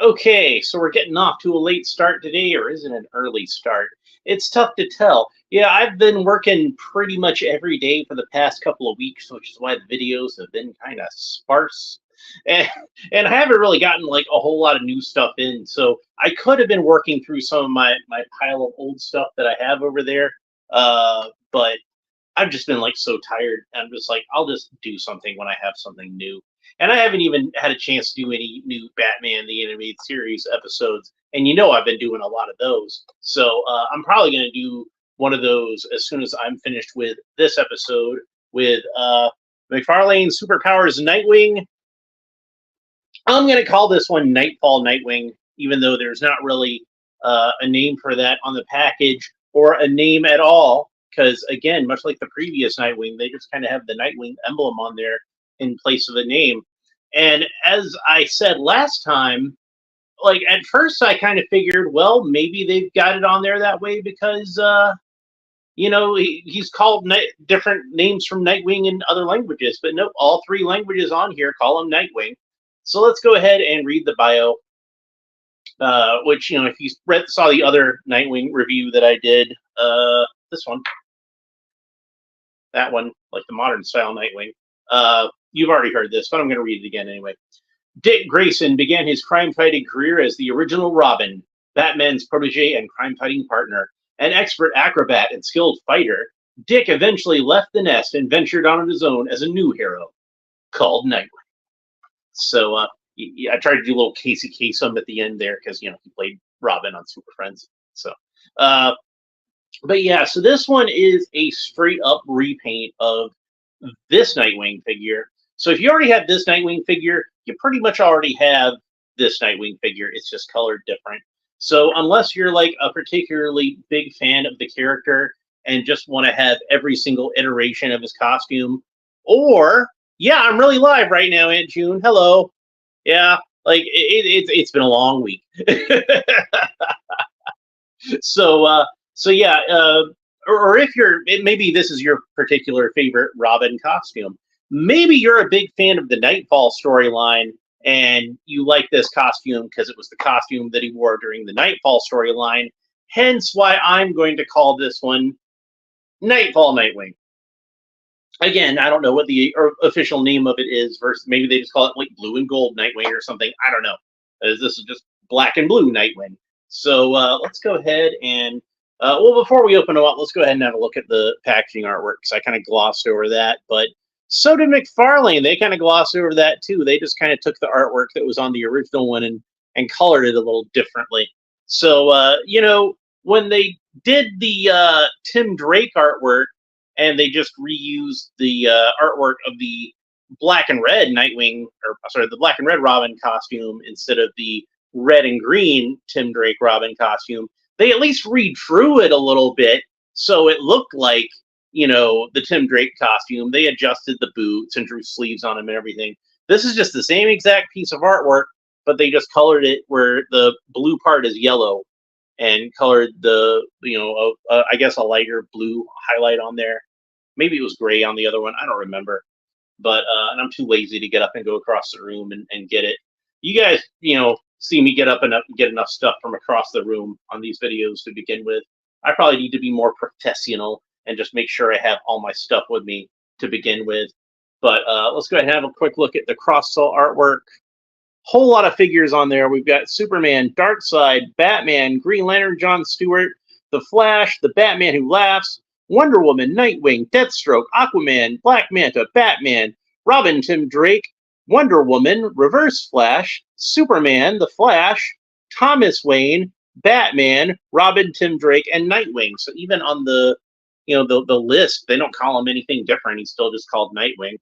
Okay, so we're getting off to a late start today, or is it an early start? It's tough to tell. Yeah, I've been working pretty much every day for the past couple of weeks, which is why the videos have been kind of sparse. And, and I haven't really gotten like a whole lot of new stuff in. So I could have been working through some of my pile of old stuff that I have over there. But I've just been like so tired. I'm just like, I'll just do something when I have something new. And I haven't even had a chance to do any new Batman the Animated Series episodes. And you know, I've been doing a lot of those. So I'm probably going to do one of those as soon as I'm finished with this episode with Mcfarlane Superpowers Nightwing. I'm going to call this one Knightfall Nightwing, even though there's not really a name for that on the package or a name at all. Because again, much like the previous Nightwing, they just kind of have the Nightwing emblem on there in place of a name. And as I said last time, like at first I kind of figured, well, maybe they've got it on there that way because he's called different names from Nightwing in other languages, but nope, all three languages on here call him Nightwing. So let's go ahead and read the bio. Which, if you saw the other Nightwing review that I did, this one, that one, like the modern style Nightwing, you've already heard this, but I'm going to read it again anyway. Dick Grayson began his crime-fighting career as the original Robin, Batman's protege and crime-fighting partner. An expert acrobat and skilled fighter, Dick eventually left the nest and ventured on his own as a new hero called Nightwing. So I tried to do a little Casey Kasem at the end there because he played Robin on Super Friends. So, but yeah, so this one is a straight up repaint of this Nightwing figure. So if you already have this Nightwing figure, you pretty much already have this Nightwing figure. It's just colored different. So unless you're like a particularly big fan of the character and just want to have every single iteration of his costume, or yeah, I'm really live right now, Aunt June. Hello. Yeah, like it's been a long week. So yeah, or if maybe this is your particular favorite Robin costume. Maybe you're a big fan of the Knightfall storyline and you like this costume because it was the costume that he wore during the Knightfall storyline. Hence why I'm going to call this one Knightfall Nightwing. Again, I don't know what the official name of it is. Versus maybe they just call it like Blue and Gold Nightwing or something. I don't know. This is just Black and Blue Nightwing. So let's go ahead and before we open them up, let's go ahead and have a look at the packaging artwork because I kind of glossed over that. But so did Mcfarlane. They kind of glossed over that too. They just kind of took the artwork that was on the original one and colored it a little differently. So when they did the Tim Drake artwork, and they just reused the artwork of the black and red Nightwing, or sorry, the black and red Robin costume instead of the red and green Tim Drake Robin costume. They at least redrew it a little bit so it looked like, the Tim Drake costume. They adjusted the boots and drew sleeves on him and everything. This is just the same exact piece of artwork, but they just colored it where the blue part is yellow and colored the, I guess a lighter blue highlight on there. Maybe it was gray on the other one. I don't remember. But, and I'm too lazy to get up and go across the room and get it. You guys, see me get up and get enough stuff from across the room on these videos to begin with. I probably need to be more professional and just make sure I have all my stuff with me to begin with. But let's go ahead and have a quick look at the cross-sell artwork. Whole lot of figures on there. We've got Superman, Darkseid, Batman, Green Lantern, John Stewart, The Flash, the Batman Who Laughs, Wonder Woman, Nightwing, Deathstroke, Aquaman, Black Manta, Batman, Robin, Tim Drake, Wonder Woman, Reverse Flash, Superman, The Flash, Thomas Wayne, Batman, Robin, Tim Drake, and Nightwing. So even on the list, they don't call him anything different. He's still just called Nightwing.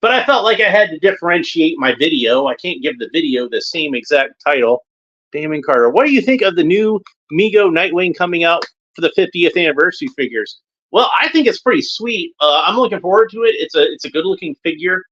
But I felt like I had to differentiate my video. I can't give the video the same exact title. Damon Carter, what do you think of the new Mego Nightwing coming out for the 50th anniversary figures? Well, I think it's pretty sweet. I'm looking forward to it. It's a good looking figure.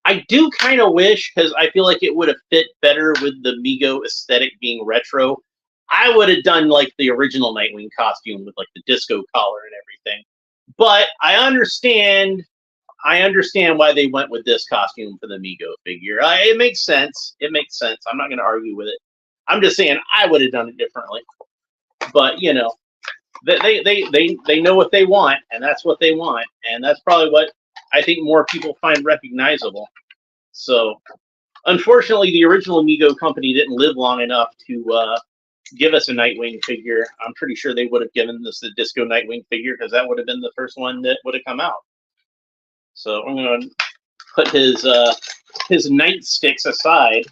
I do kind of wish, because I feel like it would have fit better with the Mego aesthetic being retro. I would have done like the original Nightwing costume with like the disco collar and everything. But I understand. I understand why they went with this costume for the Mego figure. It makes sense. It makes sense. I'm not going to argue with it. I'm just saying I would have done it differently. But you know, they know what they want, and that's what they want, and that's probably what I think more people find recognizable. So, unfortunately, the original Mego company didn't live long enough to give us a Nightwing figure. I'm pretty sure they would have given us the Disco Nightwing figure because that would have been the first one that would have come out. So I'm going to put his nightsticks aside.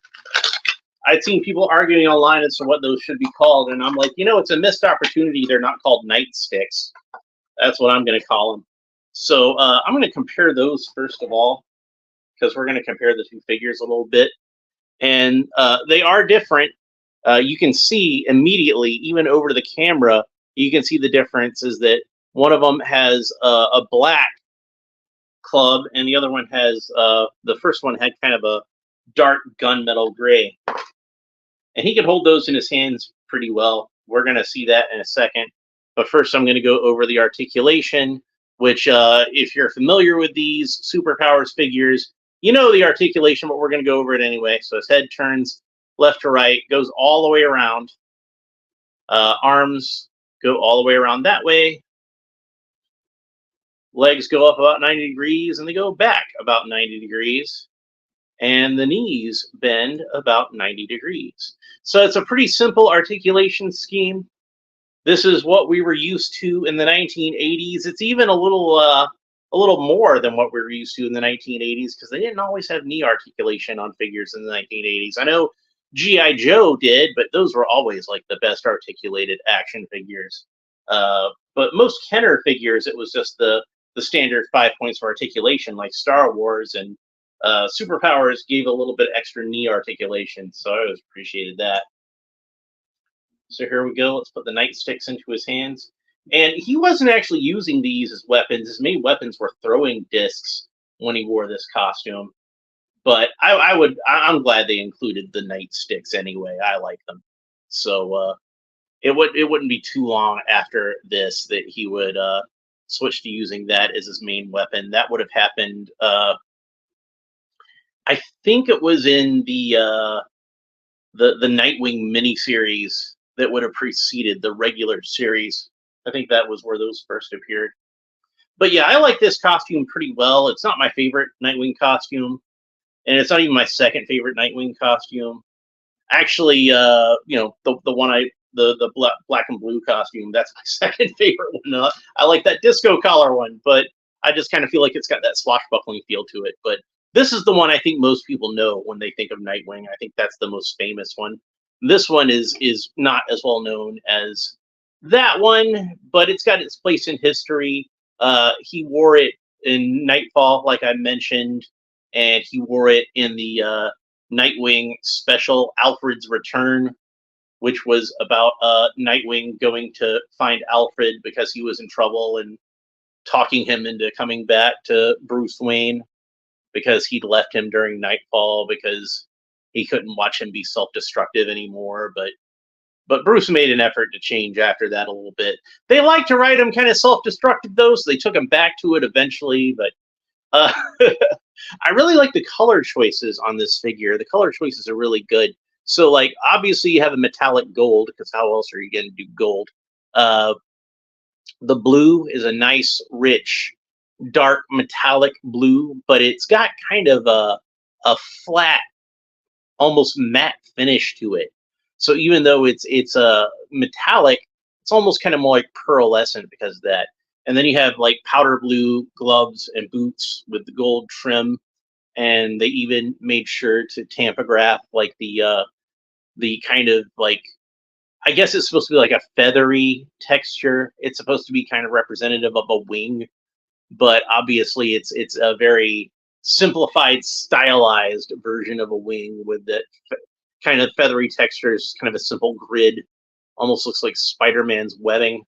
I'd seen people arguing online as to what those should be called, and I'm like, you know, it's a missed opportunity. They're not called nightsticks. That's what I'm going to call them. So I'm going to compare those first of all, because we're going to compare the two figures a little bit. And they are different. You can see immediately, even over the camera, you can see the difference is that one of them has a black club, and the other one has, the first one had kind of a dark gunmetal gray. And he could hold those in his hands pretty well. We're going to see that in a second. But first, I'm going to go over the articulation, which, if you're familiar with these Superpowers figures, you know the articulation, but we're going to go over it anyway. So his head turns left to right, goes all the way around. Arms go all the way around that way. Legs go up about 90 degrees, and they go back about 90 degrees. And the knees bend about 90 degrees. So it's a pretty simple articulation scheme. This is what we were used to in the 1980s. It's even a little more than what we were used to in the 1980s, because they didn't always have knee articulation on figures in the 1980s. I know G.I. Joe did, but those were always like the best articulated action figures. But most Kenner figures, it was just the standard 5 points for articulation, like Star Wars, and Superpowers gave a little bit extra knee articulation, so I always appreciated that. So here we go. Let's put the nightsticks into his hands. And he wasn't actually using these as weapons. His main weapons were throwing discs when he wore this costume. But I'm glad they included the nightsticks anyway. I like them. So it wouldn't be too long after this that he would switch to using that as his main weapon. That would have happened. I think it was in the Nightwing miniseries that would have preceded the regular series. I think that was where those first appeared. But yeah, I like this costume pretty well. It's not my favorite Nightwing costume, and it's not even my second favorite Nightwing costume. Actually, you know, the one the black and blue costume, that's my second favorite one. I like that disco collar one, but I just kind of feel like it's got that swashbuckling feel to it. But this is the one I think most people know when they think of Nightwing. I think that's the most famous one. This one is not as well known as that one, but it's got its place in history. He wore it in Knightfall, like I mentioned, and he wore it in the Nightwing special, Alfred's Return, which was about Nightwing going to find Alfred because he was in trouble and talking him into coming back to Bruce Wayne because he'd left him during Knightfall because he couldn't watch him be self-destructive anymore. But Bruce made an effort to change after that a little bit. They like to write him kind of self-destructive, though, so they took him back to it eventually. But I really like the color choices on this figure. The color choices are really good. So, like, obviously you have a metallic gold, because how else are you going to do gold? The blue is a nice, rich, dark metallic blue, but it's got kind of a flat, almost matte finish to it. So even though it's a metallic, it's almost kind of more like pearlescent because of that. And then you have like powder blue gloves and boots with the gold trim, and they even made sure to tampograph like the kind of like, I guess it's supposed to be like a feathery texture. It's supposed to be kind of representative of a wing, but obviously it's a very simplified, stylized version of a wing with that kind of feathery textures, kind of a simple grid, almost looks like Spider-Man's webbing.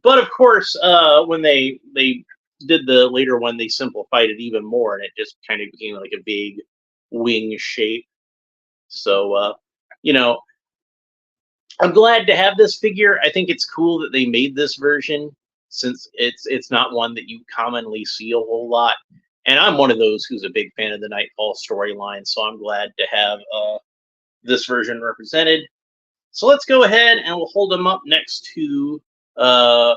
But of course, when they did the later one, they simplified it even more, and it just kind of became like a big wing shape. So, you know, I'm glad to have this figure. I think it's cool that they made this version. since it's not one that you commonly see a whole lot. And I'm one of those who's a big fan of the Knightfall storyline, so I'm glad to have this version represented. So let's go ahead and we'll hold them up next to the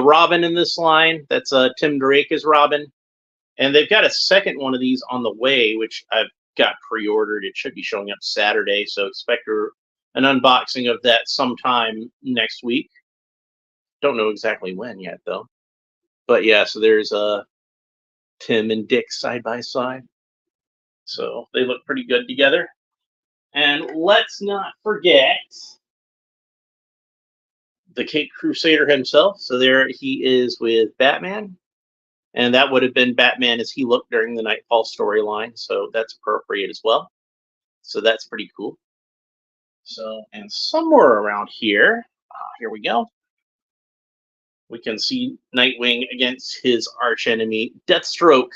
Robin in this line. That's Tim Drake as Robin. And they've got a second one of these on the way, which I've got pre-ordered. It should be showing up Saturday, so expect an unboxing of that sometime next week. Don't know exactly when yet, though. But yeah, so there's Tim and Dick side by side. So they look pretty good together. And let's not forget the Caped Crusader himself. So there he is with Batman. And that would have been Batman as he looked during the Knightfall storyline. So that's appropriate as well. So that's pretty cool. So, and somewhere around here, here we go. We can see Nightwing against his archenemy, Deathstroke.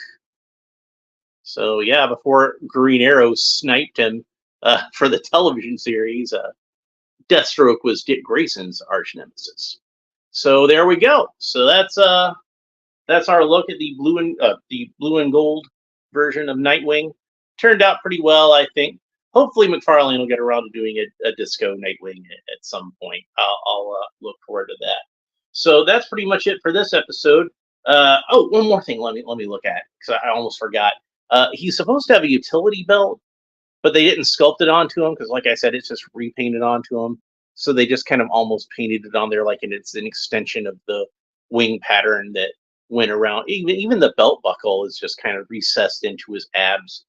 So yeah, before Green Arrow sniped him for the television series, Deathstroke was Dick Grayson's arch nemesis. So there we go. So that's our look at the blue and gold version of Nightwing. Turned out pretty well, I think. Hopefully Mcfarlane will get around to doing a disco Nightwing at some point. I'll look forward to that. So that's pretty much it for this episode. Oh, one more thing. Let me look at, because I almost forgot. He's supposed to have a utility belt, but they didn't sculpt it onto him because, like I said, it's just repainted onto him. So they just kind of almost painted it on there like it's an extension of the wing pattern that went around. Even the belt buckle is just kind of recessed into his abs.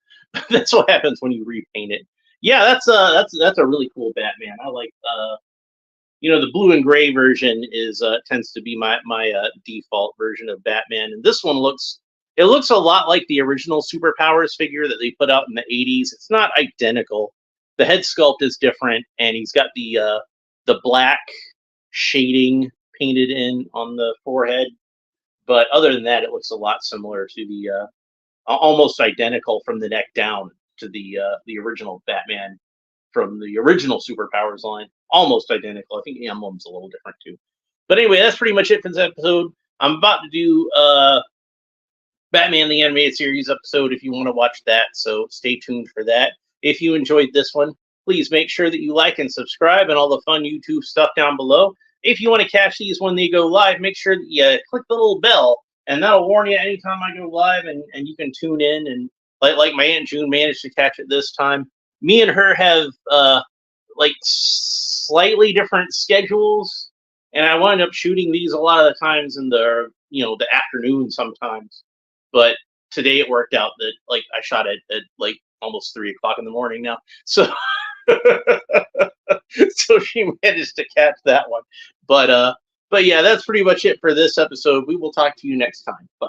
That's what happens when you repaint it. Yeah, that's a really cool Batman. I like the blue and gray version tends to be my default version of Batman, and this one looks a lot like the original Superpowers figure that they put out in the 80s. It's not identical. The head sculpt is different, and he's got the black shading painted in on the forehead. But other than that, it looks a lot similar to the almost identical from the neck down to the original Batman from the original Superpowers line. Almost identical. I think the emblem's a little different too. But anyway, that's pretty much it for this episode. I'm about to do Batman the Animated Series episode if you want to watch that, so stay tuned for that. If you enjoyed this one, please make sure that you like and subscribe and all the fun YouTube stuff down below. If you want to catch these when they go live, make sure that you click the little bell, and that'll warn you anytime I go live, and you can tune in. And like my Aunt June managed to catch it this time. Me and her have slightly different schedules, and I wind up shooting these a lot of the times in the afternoon sometimes. But today it worked out that I shot it at almost 3 o'clock in the morning now. So so she managed to catch that one. But yeah, that's pretty much it for this episode. We will talk to you next time. Bye.